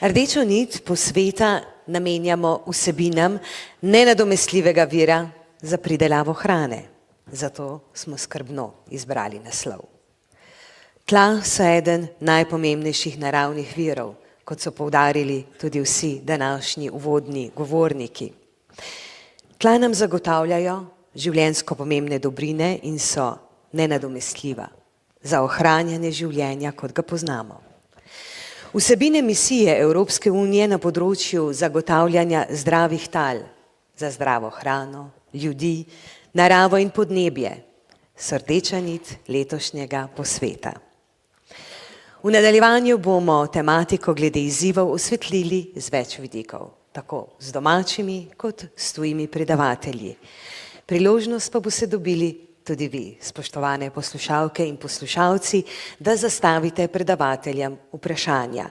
Rdečo nit posveta namenjamo vsebinam nenadomestljivega vira za pridelavo hrane. Zato smo skrbno izbrali naslov. Tla so eden najpomembnejših naravnih virov, kot so poudarili tudi vsi današnji uvodni govorniki. Tla nam zagotavljajo življenjsko pomembne dobrine in so nenadomestljiva za ohranjanje življenja, kot ga poznamo. Vsebine misije Evropske unije na področju zagotavljanja zdravih tal za zdravo hrano, ljudi, naravo in podnebje so rdeča nit letošnjega posveta. V nadaljevanju bomo tematiko glede izzivov osvetlili z več vidikov, tako z domačimi kot s tujimi predavatelji. Priložnost pa boste dobili tudi vi, spoštovane poslušalke in poslušalci, da zastavite predavateljem vprašanja.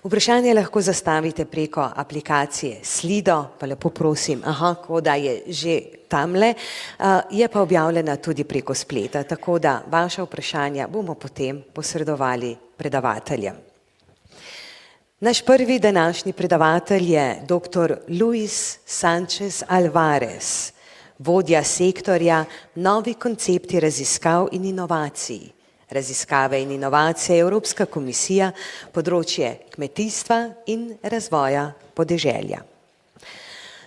Vprašanje lahko zastavite preko aplikacije Slido, pa lepo prosim, koda je že tamle, je pa objavljena tudi preko spleta, tako da vaša vprašanja bomo potem posredovali predavateljem. Naš prvi današnji predavatelj je dr. Luis Sanchez Alvarez, vodja sektorja Novi koncepti raziskav in inovacij. Raziskave in inovacije Evropska komisija, področje kmetijstva in razvoja podeželja.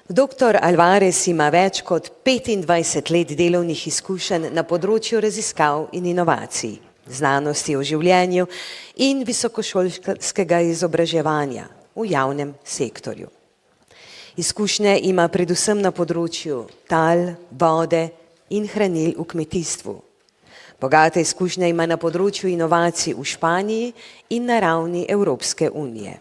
Dr. Alvarez ima več kot 25 let delovnih izkušenj na področju raziskav in inovacij, znanosti o življenju in visokošolskega izobraževanja v javnem sektorju. Izkušnje ima predvsem na področju tal, vode in hranil v kmetijstvu. Bogate izkušnje ima na področju inovacij v Španiji in na ravni Evropske unije.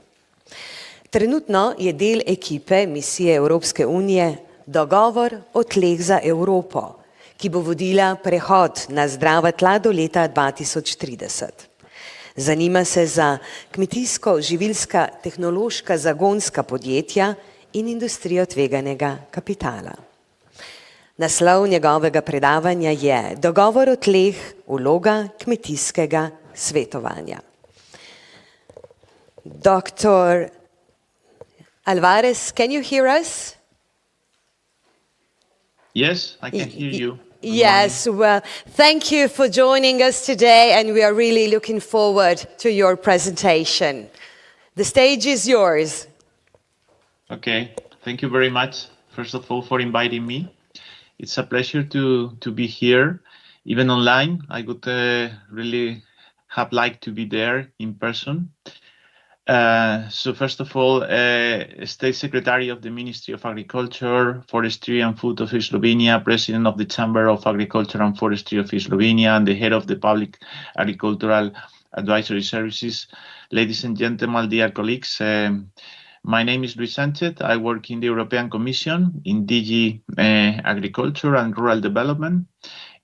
Trenutno je del ekipe misije Evropske unije Dogovor o tleh za Evropo, ki bo vodila prehod na zdrava tla do leta 2030. Zanima se za kmetijsko, živilska, tehnološka, zagonska podjetja in industrijo tveganega kapitala. Naslov njegovega predavanja je Dogovor o tleh, vloga kmetijskega svetovanja. Dr. Alvarez, can you hear us? Yes, I can hear you. Yes, well, thank you for joining us today, and we are really looking forward to your presentation. The stage is yours. Okay, thank you very much, first of all, for inviting me. It's a pleasure to be here, even online. I would really have liked to be there in person. So first of all, State Secretary of the Ministry of Agriculture, Forestry and Food of Slovenia, President of the Chamber of Agriculture and Forestry of Slovenia, and the head of the Public Agricultural Advisory Services. Ladies and gentlemen, dear colleagues, my name is Luis Sanchez. I work in the European Commission in DG Agriculture and Rural Development,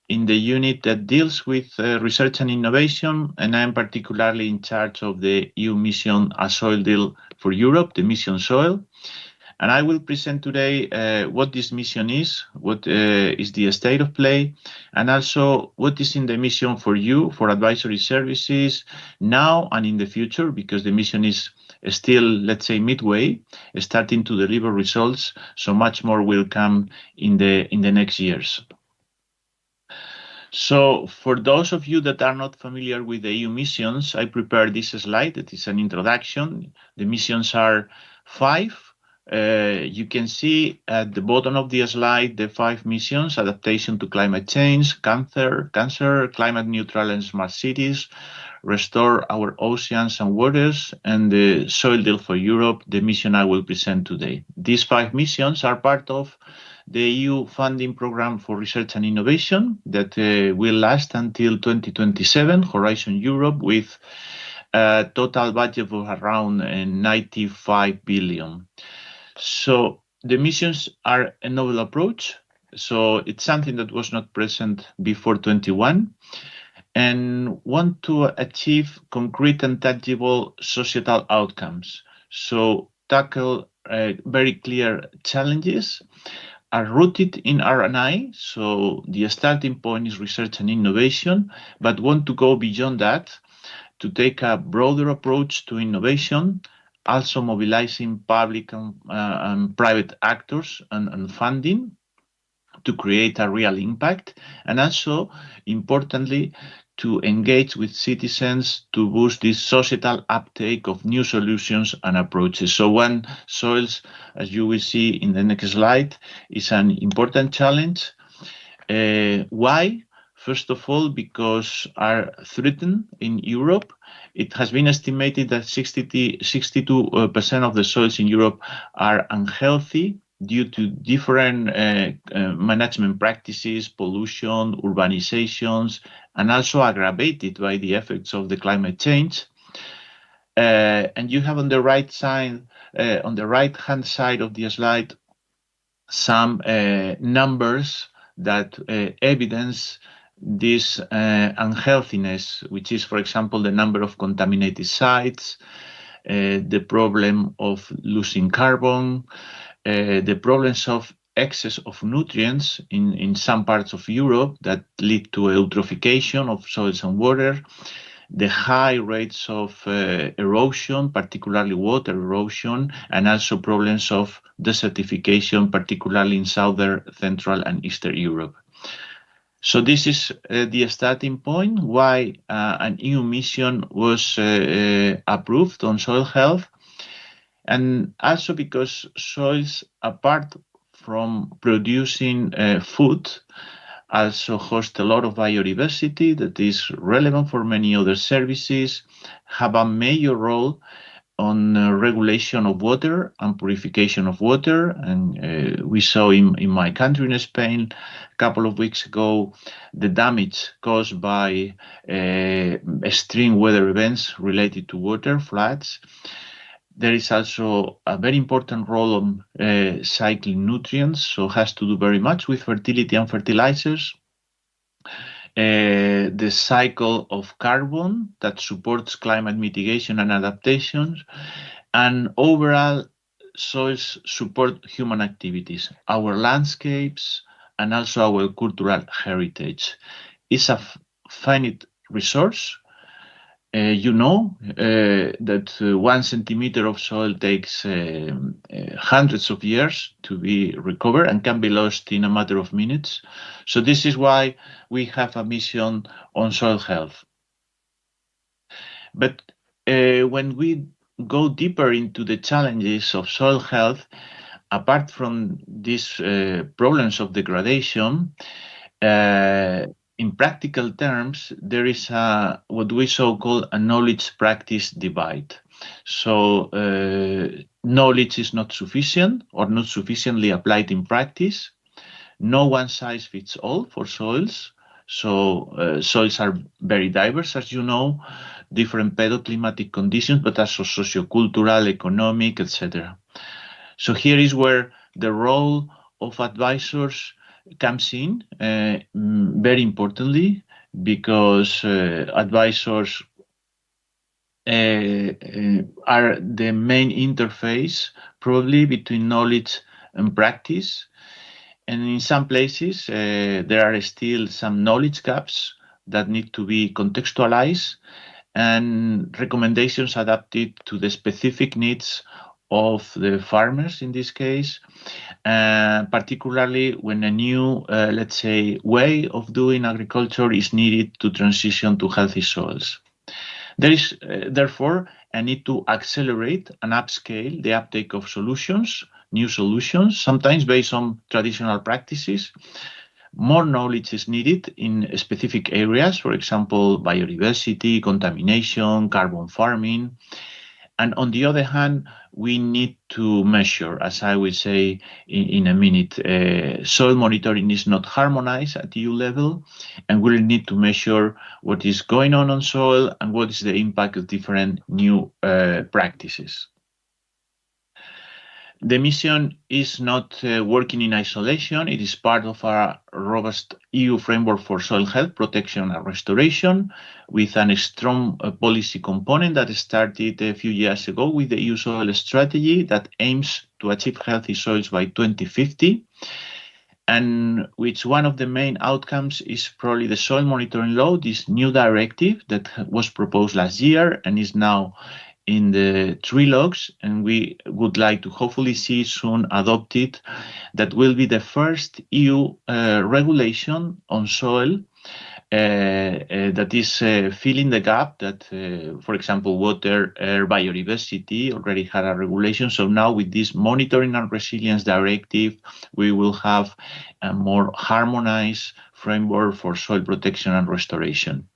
in the unit that deals with research and innovation, and I'm particularly in charge of the EU mission A Soil Deal for Europe, the mission Soil. And I will present today what this mission is, what is the state of play, and also what is in the mission for you, for advisory services, now and in the future, because the mission is still, let's say, midway, starting to deliver results, so much more will come in the next years. So for those of you that are not familiar with the EU missions, I prepared this slide that is an introduction. The missions are 5. You can see at the bottom of the slide the 5 missions: adaptation to climate change, cancer, climate neutral and smart cities, restore our oceans and waters, and the Soil Deal for Europe, the mission I will present today. These 5 missions are part of the EU funding program for research and innovation that will last until 2027, Horizon Europe, with a total budget of around 95 billion. So the missions are a novel approach. So it's something that was not present before 21, and want to achieve concrete and tangible societal outcomes. So tackle very clear challenges, are rooted in R&I, so the starting point is research and innovation, but want to go beyond that to take a broader approach to innovation also mobilizing public and private actors and funding to create a real impact, and also, importantly, to engage with citizens to boost this societal uptake of new solutions and approaches. So when soils, as you will see in the next slide, is an important challenge. Why? First of all, because are threatened in Europe. It has been estimated that 62% of the soils in Europe are unhealthy due to different management practices, pollution, urbanizations, and also aggravated by the effects of the climate change. And you have on the right side, on the right-hand side of the slide, some numbers that evidence this unhealthiness, which is, for example, the number of contaminated sites, the problem of losing carbon, the problems of excess of nutrients in some parts of Europe that lead to eutrophication of soils and water, the high rates of erosion, particularly water erosion, and also problems of desertification, particularly in southern, central, and eastern Europe. So this is the starting point why an EU mission was approved on soil health, and also because soils, apart from producing food, also host a lot of biodiversity that is relevant for many other services, have a major role on regulation of water and purification of water. And we saw in my country, in Spain, a couple of weeks ago, the damage caused by extreme weather events related to water, floods. There is also a very important role on cycling nutrients, so has to do very much with fertility and fertilizers. The cycle of carbon that supports climate mitigation and adaptations, and overall soils support human activities, our landscapes, and also our cultural heritage. It's a finite resource. You know that 1 centimeter of soil takes hundreds of years to be recovered and can be lost in a matter of minutes. So this is why we have a mission on soil health. But when we go deeper into the challenges of soil health, apart from these problems of degradation, in practical terms, there is what we so-called a knowledge-practice divide. So knowledge is not sufficient or not sufficiently applied in practice. No one size fits all for soils. So soils are very diverse, as you know, different pedoclimatic conditions, but also sociocultural, economic, etc. So here is where the role of advisors comes in very importantly, because advisors are the main interface probably between knowledge and practice. And in some places, there are still some knowledge gaps that need to be contextualized and recommendations adapted to the specific needs of the farmers in this case, particularly when a new, let's say, way of doing agriculture is needed to transition to healthy soils. There is, therefore, a need to accelerate and upscale the uptake of solutions, new solutions, sometimes based on traditional practices. More knowledge is needed in specific areas, for example, biodiversity, contamination, carbon farming. And on the other hand, we need to measure, as I will say in a minute, soil monitoring is not harmonized at EU level, and we'll need to measure what is going on soil and what is the impact of different new practices. The mission is not working in isolation. It is part of a robust EU framework for soil health, protection and restoration, with a strong policy component that started a few years ago with the EU soil strategy that aims to achieve healthy soils by 2050, and which one of the main outcomes is probably the soil monitoring law, this new directive that was proposed last year and is now in the trilogues, and we would like to hopefully see soon adopted. That will be the first EU regulation on soil that is filling the gap that, for example, water, air, biodiversity already had a regulation. So now with this monitoring and resilience directive, we will have a more harmonized framework for soil protection and restoration.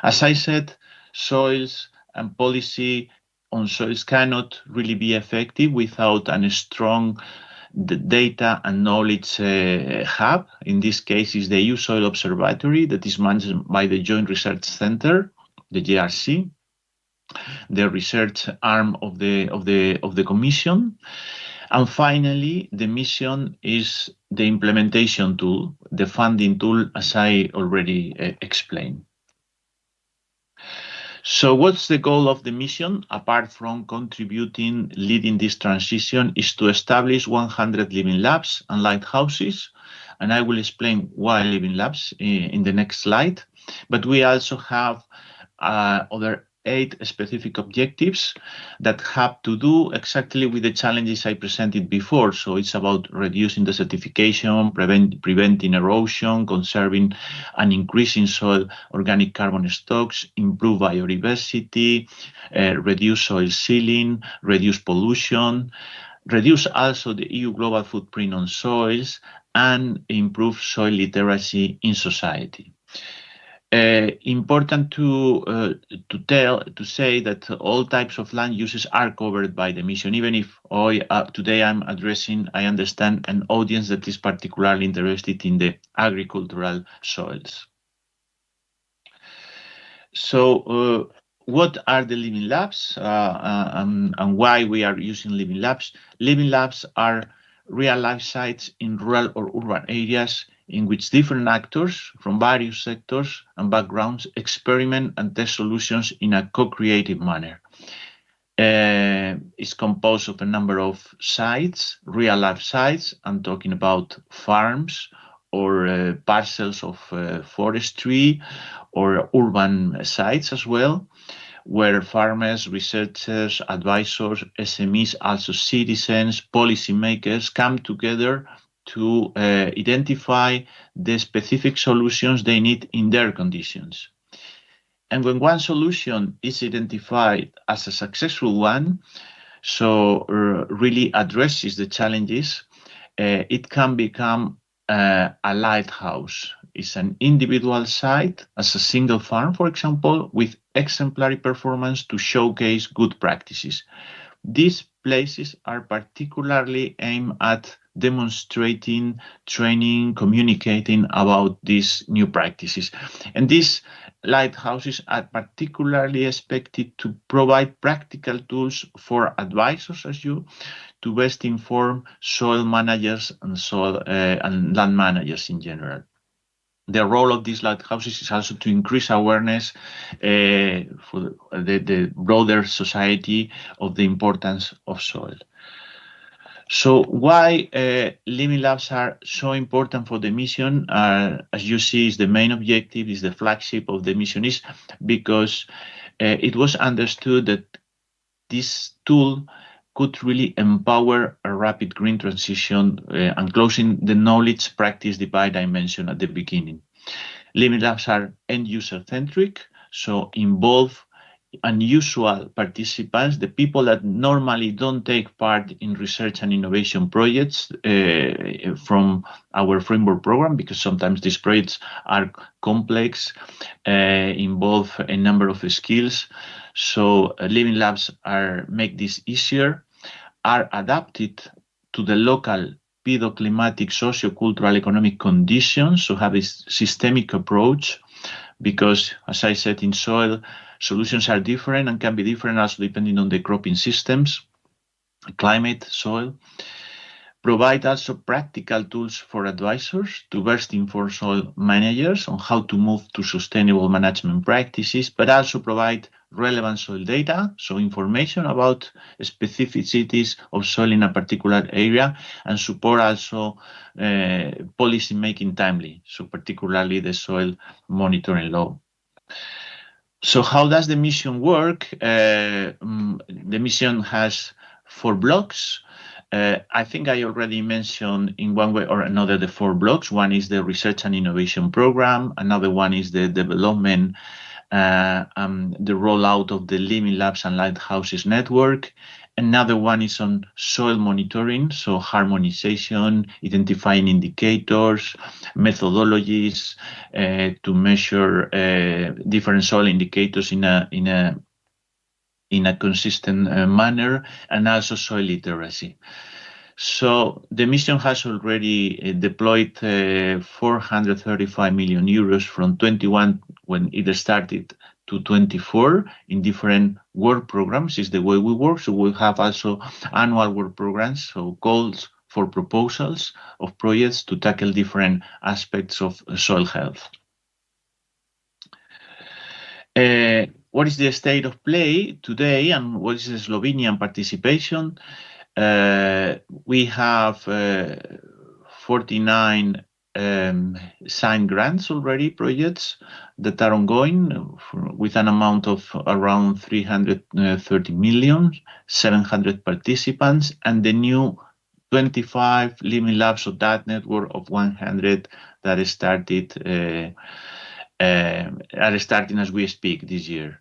As I said, soils and policy on soils cannot really be effective without a strong data and knowledge hub. In this case, is the EU Soil Observatory that is managed by the Joint Research Center, the JRC, the research arm of the Commission. And finally, the mission is the implementation tool, the funding tool, as I already explained. So what's the goal of the mission, apart from contributing, leading this transition, is to establish 100 living labs and lighthouses. And I will explain why living labs in the next slide. But we also have other 8 specific objectives that have to do exactly with the challenges I presented before. So it's about reducing desertification, preventing erosion, conserving and increasing soil organic carbon stocks, improve biodiversity, reduce soil sealing, reduce pollution, reduce also the EU global footprint on soils, and improve soil literacy in society. Important to say that all types of land uses are covered by the mission, even if today I'm addressing, I understand, an audience that is particularly interested in the agricultural soils. So what are the living labs and why we are using living labs? Living labs are real-life sites in rural or urban areas in which different actors from various sectors and backgrounds experiment and test solutions in a co-creative manner. It's composed of a number of sites, real-life sites. I'm talking about farms or parcels of forestry or urban sites as well, where farmers, researchers, advisors, SMEs, also citizens, policymakers come together to identify the specific solutions they need in their conditions. And when one solution is identified as a successful one, so really addresses the challenges, it can become a lighthouse. It's an individual site, as a single farm, for example, with exemplary performance to showcase good practices. These places are particularly aimed at demonstrating, training, communicating about these new practices. And these lighthouses are particularly expected to provide practical tools for advisors as you to best inform soil managers and soil and land managers in general. The role of these lighthouses is also to increase awareness for the broader society of the importance of soil. So why living labs are so important for the mission, as you see, is the main objective, is the flagship of the mission, is because it was understood that this tool could really empower a rapid green transition and closing the knowledge practice divide I mentioned at the beginning. Living labs are end-user centric, so involve unusual participants, the people that normally don't take part in research and innovation projects from our framework program, because sometimes these projects are complex, involve a number of skills. So living labs make this easier, are adapted to the local pedoclimatic, socio-cultural, economic conditions, so have a systemic approach, because, as I said, in soil, solutions are different and can be different also depending on the cropping systems, climate, soil. Provide also practical tools for advisors to best inform soil managers on how to move to sustainable management practices, but also provide relevant soil data, so information about specificities of soil in a particular area, and support also policy making timely, so particularly the soil monitoring law. So how does the mission work? The mission has 4 blocks. I think I already mentioned in one way or another the 4 blocks. One is the research and innovation program. Another one is the development, the rollout of the Living Labs and Lighthouses network. Another one is on soil monitoring, so harmonization, identifying indicators, methodologies to measure different soil indicators in a consistent manner, and also soil literacy. So the mission has already deployed 435 million euros from 21 when it started to 24 in different work programs is the way we work. So we have also annual work programs, so calls for proposals of projects to tackle different aspects of soil health. What is the state of play today and what is the Slovenian participation? We have 49 signed grants already, projects that are ongoing with an amount of around 330 million, 700 participants, and the new 25 Living Labs of that network of 100 that are starting as we speak this year.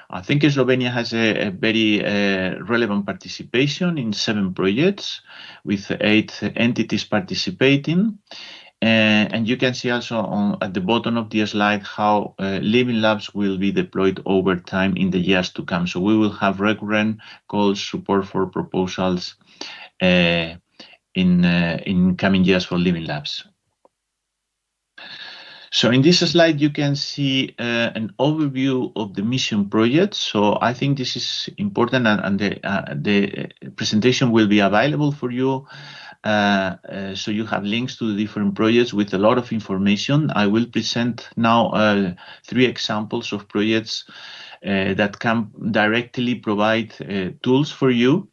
I think Slovenia has a very relevant participation in 7 projects with 8 entities participating. And you can see also at the bottom of the slide how Living Labs will be deployed over time in the years to come. So we will have recurrent calls, support for proposals in coming years for Living Labs. So in this slide, you can see an overview of the mission project. So I think this is important, and the presentation will be available for you. So you have links to the different projects with a lot of information. I will present now 3 examples of projects that can directly provide tools for you.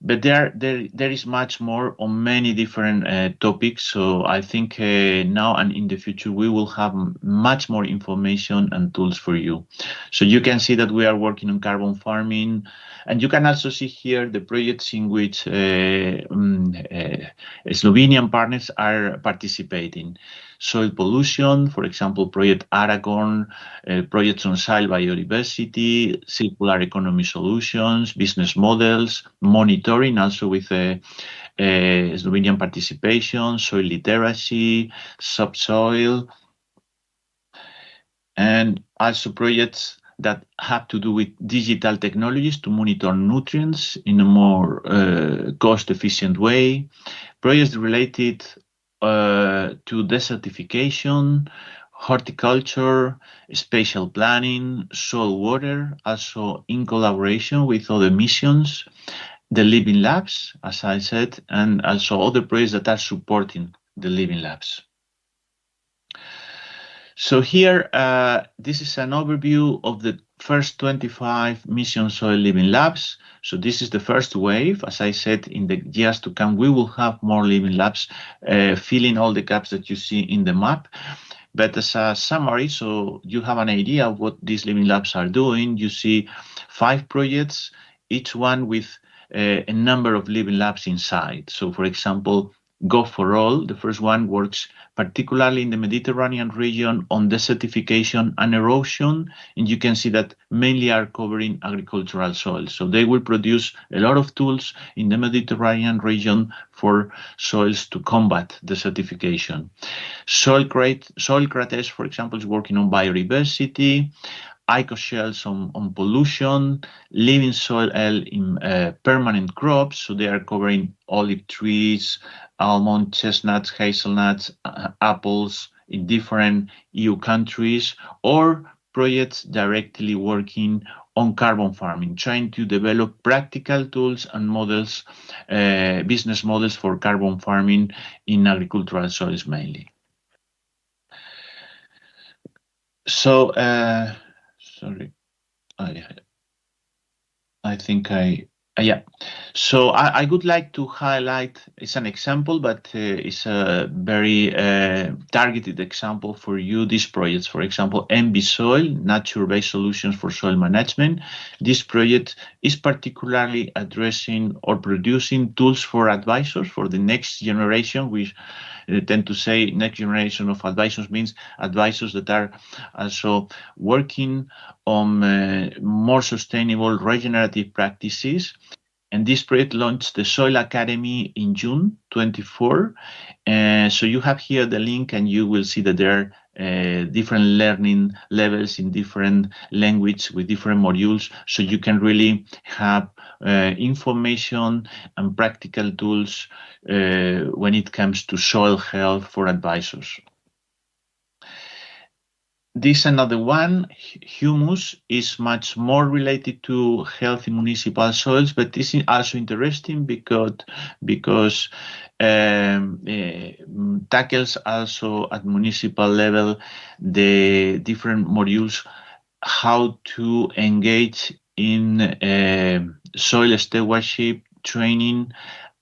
But there is much more on many different topics. So I think now and in the future, we will have much more information and tools for you. So you can see that we are working on carbon farming. And you can also see here the projects in which Slovenian partners are participating. Soil pollution, for example, Project Aragon, projects on soil biodiversity, circular economy solutions, business models, monitoring, also with Slovenian participation, soil literacy, subsoil, and also projects that have to do with digital technologies to monitor nutrients in a more cost-efficient way, projects related to desertification, horticulture, spatial planning, soil water, also in collaboration with other missions, the Living Labs, as I said, and also other projects that are supporting the Living Labs. So here, this is an overview of the first 25 Mission Soil Living Labs. So this is the first wave. As I said, in the years to come, we will have more Living Labs, filling all the gaps that you see in the map. But as a summary, so you have an idea of what these Living Labs are doing. You see 5 projects, each one with a number of Living Labs inside. So for example, Go for All, the first one, works particularly in the Mediterranean region on desertification and erosion. And you can see that mainly are covering agricultural soils. So they will produce a lot of tools in the Mediterranean region for soils to combat desertification. Soil Craters, for example, is working on biodiversity. Ecoshells on pollution, living soil in permanent crops, so they are covering olive trees, almond, chestnuts, hazelnuts, apples in different EU countries, or projects directly working on carbon farming, trying to develop practical tools and models, business models for carbon farming in agricultural soils mainly. So, sorry, I think I Yeah, so I would like to highlight, it's an example, but it's a very targeted example for you, these projects. For example, MB Soil, Nature-Based Solutions for Soil Management. This project is particularly addressing or producing tools for advisors for the next generation. We tend to say next generation of advisors means advisors that are also working on more sustainable regenerative practices. And this project launched the Soil Academy in June 24. So you have here the link, and you will see that there are different learning levels in different language with different modules. So you can really have information and practical tools when it comes to soil health for advisors. This another one, humus, is much more related to healthy municipal soils, but this is also interesting because tackles also at municipal level the different modules, how to engage in soil stewardship training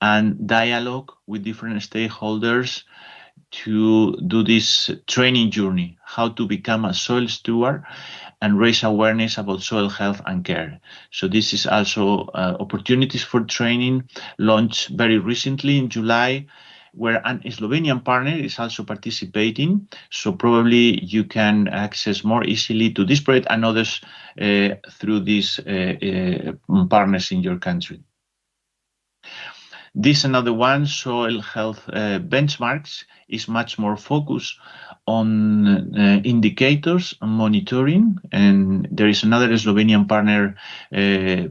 and dialogue with different stakeholders to do this training journey, how to become a soil steward and raise awareness about soil health and care. So this is also opportunities for training launched very recently in July, where an Slovenian partner is also participating. So probably you can access more easily to this project and others through these partners in your country. This another one, soil health benchmarks, is much more focused on indicators and monitoring. And there is another Slovenian partner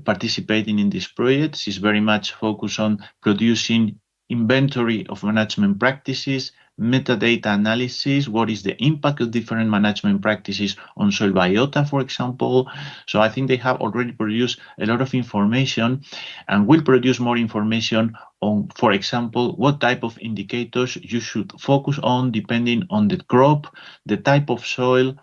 participating in this project. She's very much focused on producing inventory of management practices, metadata analysis, what is the impact of different management practices on soil biota, for example. So I think they have already produced a lot of information and will produce more information on, for example, what type of indicators you should focus on depending on the crop, the type of soil,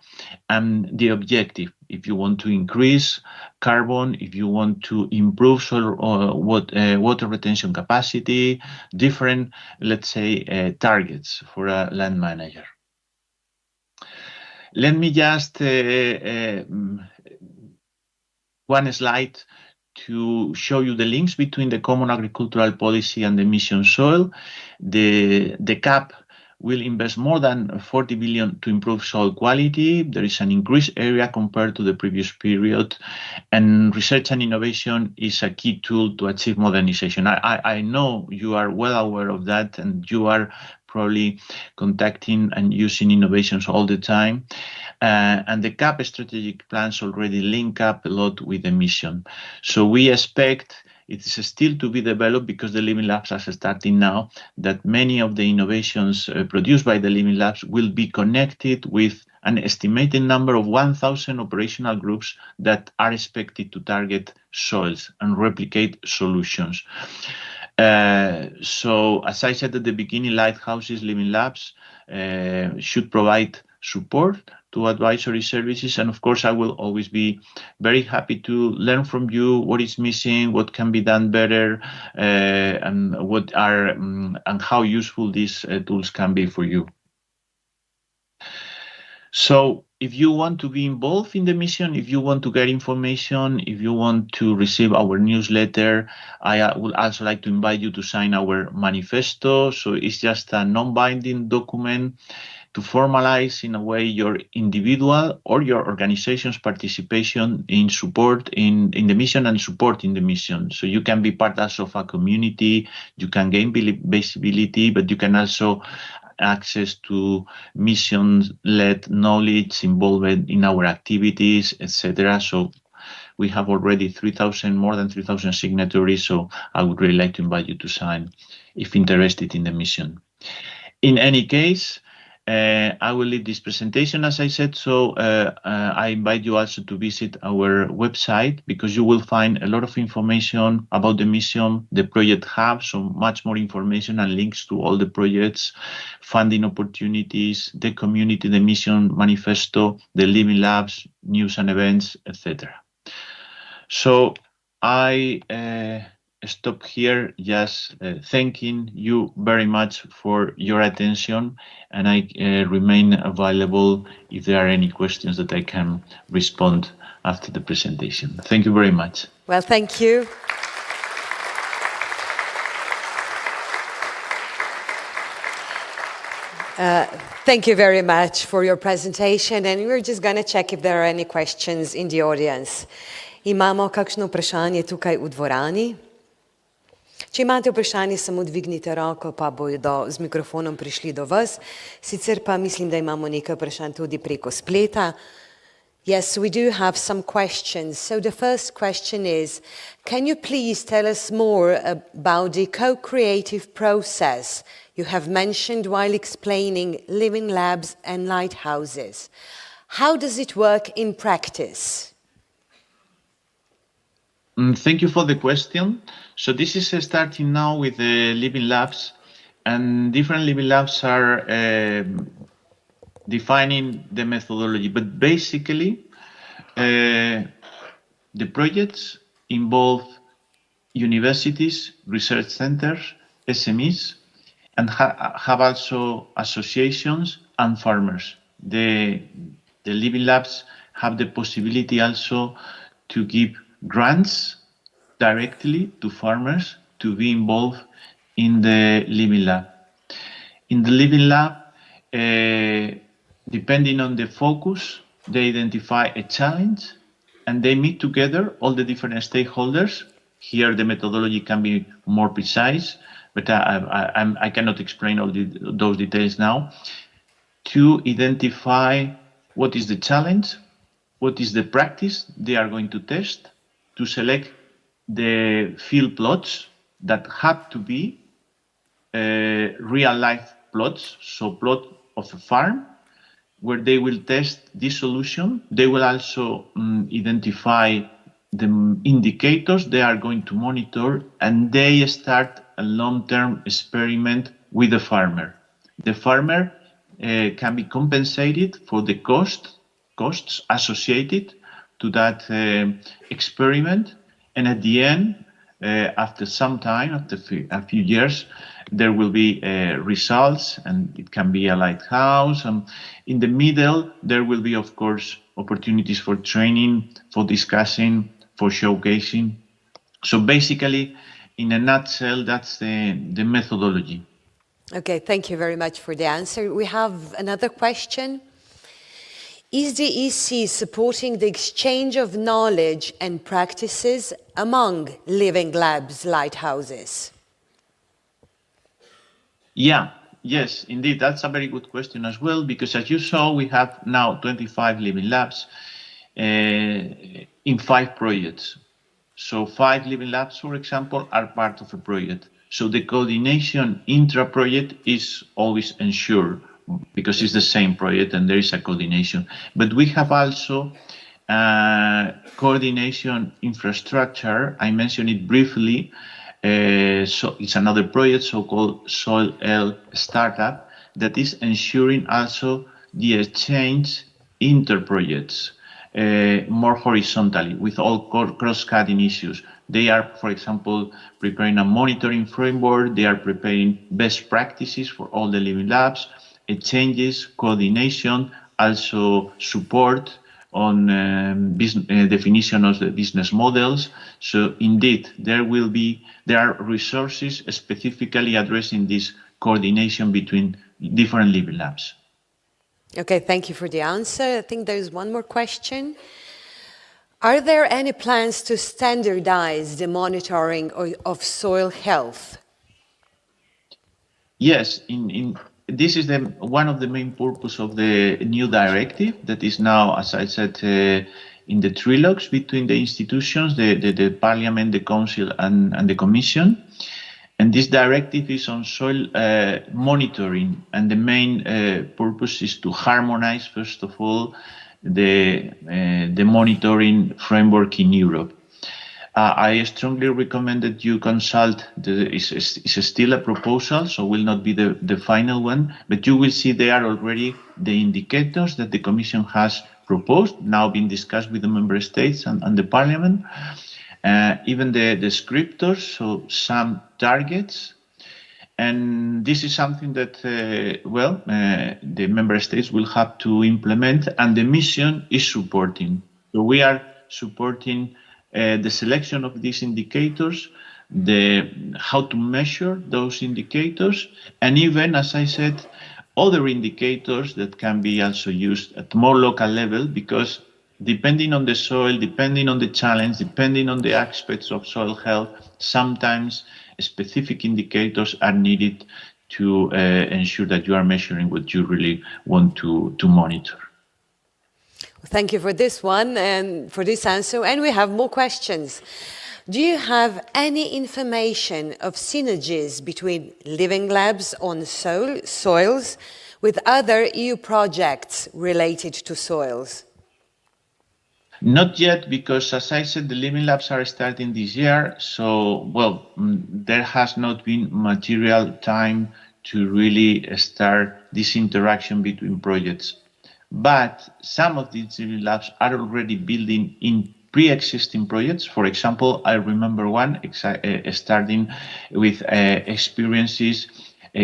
and the objective. If you want to increase carbon, if you want to improve soil water retention capacity, different, let's say, targets for a land manager. Let me just one slide to show you the links between the Common Agricultural Policy and the Mission Soil. The CAP will invest more than 40 billion to improve soil quality. There is an increased area compared to the previous period, and research and innovation is a key tool to achieve modernization. I know you are well aware of that, and you are probably contacting and using innovations all the time. And the CAP strategic plans already link up a lot with the mission. So we expect it is still to be developed because the Living Labs are starting now, that many of the innovations produced by the Living Labs will be connected with an estimated number of 1,000 operational groups that are expected to target soils and replicate solutions. So as I said at the beginning, Lighthouses Living Labs should provide support to advisory services, and of course I will always be very happy to learn from you what is missing, what can be done better, and what are and how useful these tools can be for you. So if you want to be involved in the mission, if you want to get information, if you want to receive our newsletter, I would also like to invite you to sign our manifesto. So it's just a non-binding document to formalize in a way your individual or your organization's participation in support in the mission and supporting the mission. So you can be part also of a community, you can gain visibility, but you can also access to mission-led knowledge involved in our activities, etc. So we have already more than 3,000 signatories. So I would really like to invite you to sign if interested in the mission. In any case, I will leave this presentation, as I said, so I invite you also to visit our website, because you will find a lot of information about the mission, the project hub, so much more information and links to all the projects, funding opportunities, the community, the mission manifesto, the Living Labs, news and events, etc. So I stop here just thanking you very much for your attention, and I remain available if there are any questions that I can respond after the presentation. Thank you very much. Well, thank you. Thank you very much for your presentation, and we're just going to check if there are any questions in the audience. Imamo kakšno vprašanje tukaj v dvorani? Če imate vprašanje, samo dvignite roko, pa bodo z mikrofonom prišli do vas. Sicer pa mislim, da imamo nekaj vprašanj tudi preko spleta. Yes, we do have some questions. So the first question is, can you please tell us more about the co-creative process you have mentioned while explaining living labs and lighthouses? How does it work in practice? Thank you for the question. So this is starting now with the living labs, and different living labs are defining the methodology. But basically, the projects involve universities, research centers, SMEs, and have also associations and farmers. The living labs have the possibility also to give grants directly to farmers to be involved in the living lab. In the living lab, depending on the focus, they identify a challenge and they meet together, all the different stakeholders. Here the methodology can be more precise, but I cannot explain all those details now, to identify what is the challenge, what is the practice they are going to test, to select the field plots that have to be real life plots, so plot of a farm, where they will test this solution. They will also identify the indicators they are going to monitor, and they start a long-term experiment with the farmer. The farmer can be compensated for the costs associated to that experiment, and at the end, after some time, after a few years, there will be results, and it can be a lighthouse. And in the middle, there will be, of course, opportunities for training, for discussing, for showcasing. So basically, in a nutshell, that's the methodology. Okay, thank you very much for the answer. We have another question. Is the EC supporting the exchange of knowledge and practices among living labs, lighthouses? Yes, indeed, that's a very good question as well, because as you saw, we have now 25 living labs in 5 projects. So 5 living labs, for example, are part of a project. So the coordination intra-project is always ensured, because it's the same project and there is a coordination. But we have also coordination infrastructure. I mentioned it briefly. So it's another project, so-called Soil L Startup, that is ensuring also the exchange inter-projects more horizontally with all cross-cutting issues. They are, for example, preparing a monitoring framework. They are preparing best practices for all the living labs, exchanges, coordination, also support on definition of the business models. So indeed, there are resources specifically addressing this coordination between different living labs. Okay, thank you for the answer. I think there's one more question. Are there any plans to standardize the monitoring of soil health? Yes, this is one of the main purpose of the new directive that is now, as I said, in the trilogues between the institutions, the Parliament, the Council, and the Commission. And this directive is on soil monitoring, and the main purpose is to harmonize, first of all, the monitoring framework in Europe. I strongly recommend that you consult. It's still a proposal, so will not be the final one, but you will see there already the indicators that the Commission has proposed, now being discussed with the Member States and the Parliament. even the descriptors, so some targets. And this is something that, the member states will have to implement, and the mission is supporting. So we are supporting the selection of these indicators, how to measure those indicators, and even, as I said, other indicators that can be also used at more local level, because depending on the soil, depending on the challenge, depending on the aspects of soil health, sometimes specific indicators are needed to ensure that you are measuring what you really want to monitor. Thank you for this one and for this answer. And we have more questions. Do you have any information of synergies between living labs on soils with other EU projects related to soils? Not yet, because as I said, the living labs are starting this year. So, there has not been material time to really start this interaction between projects. But some of these living labs are already building in pre-existing projects. For example, I remember one starting with experiences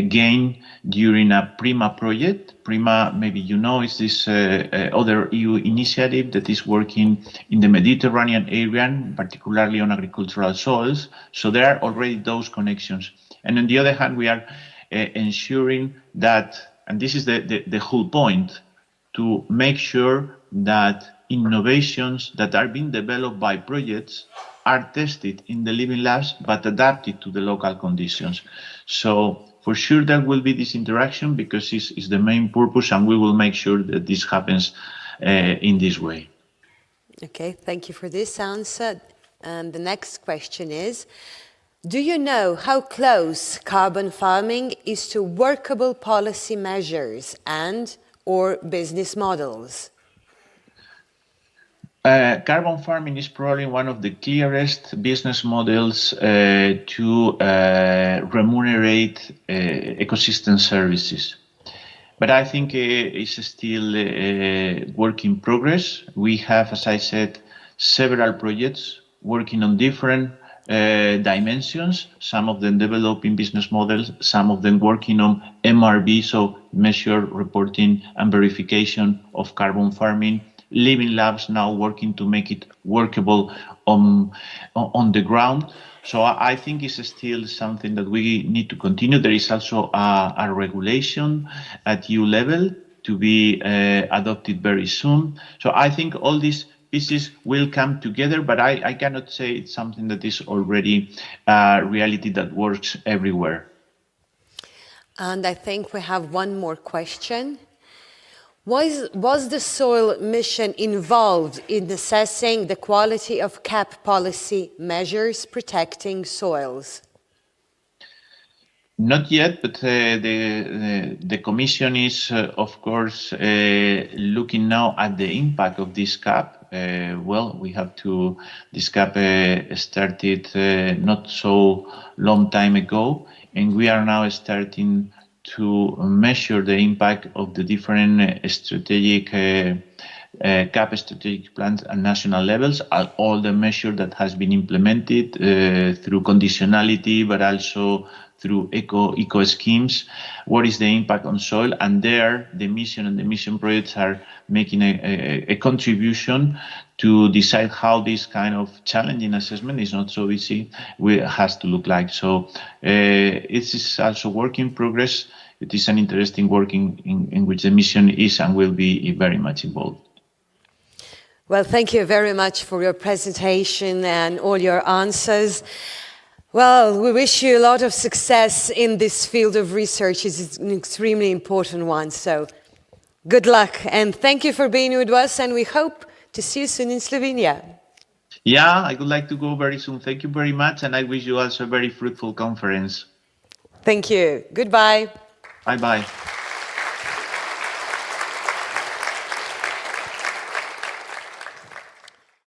gained during a PRIMA project. PRIMA, maybe you know, is this other EU initiative that is working in the Mediterranean area, particularly on agricultural soils. So there are already those connections. And on the other hand, we are ensuring that, and this is the whole point, to make sure that innovations that are being developed by projects are tested in the living labs, but adapted to the local conditions. So for sure there will be this interaction, because it's the main purpose, and we will make sure that this happens in this way. Okay, thank you for this answer. And the next question is, do you know how close carbon farming is to workable policy measures or business models? Carbon farming is probably one of the clearest business models to remunerate ecosystem services. But I think it's still a work in progress. We have, as I said, several projects working on different dimensions, some of them developing business models, some of them working on MRV, so measure, reporting and verification of carbon farming. Living labs now working to make it workable on the ground. So I think it's still something that we need to continue. There is also a regulation at EU level to be adopted very soon. So I think all these pieces will come together, but I cannot say it's something that is already a reality that works everywhere. And I think we have one more question. Was the soil mission involved in assessing the quality of CAP policy measures protecting soils? Not yet, but the Commission is, of course, looking now at the impact of this CAP. We have to, this CAP started not so long time ago, and we are now starting to measure the impact of the different strategic CAP strategic plans at national levels, all the measures that has been implemented through conditionality, but also through eco schemes. What is the impact on soil? And there, the mission and the mission projects are making a contribution to decide how this kind of challenging assessment is not so easy, has to look like. So it is also work in progress. It is an interesting work in which the mission is and will be very much involved. Well, thank you very much for your presentation and all your answers. Well, we wish you a lot of success in this field of research. It's an extremely important one. So good luck and thank you for being with us, and we hope to see you soon in Slovenia. Yeah, I would like to go very soon. Thank you very much, and I wish you also a very fruitful conference. Thank you. Goodbye. Bye-bye.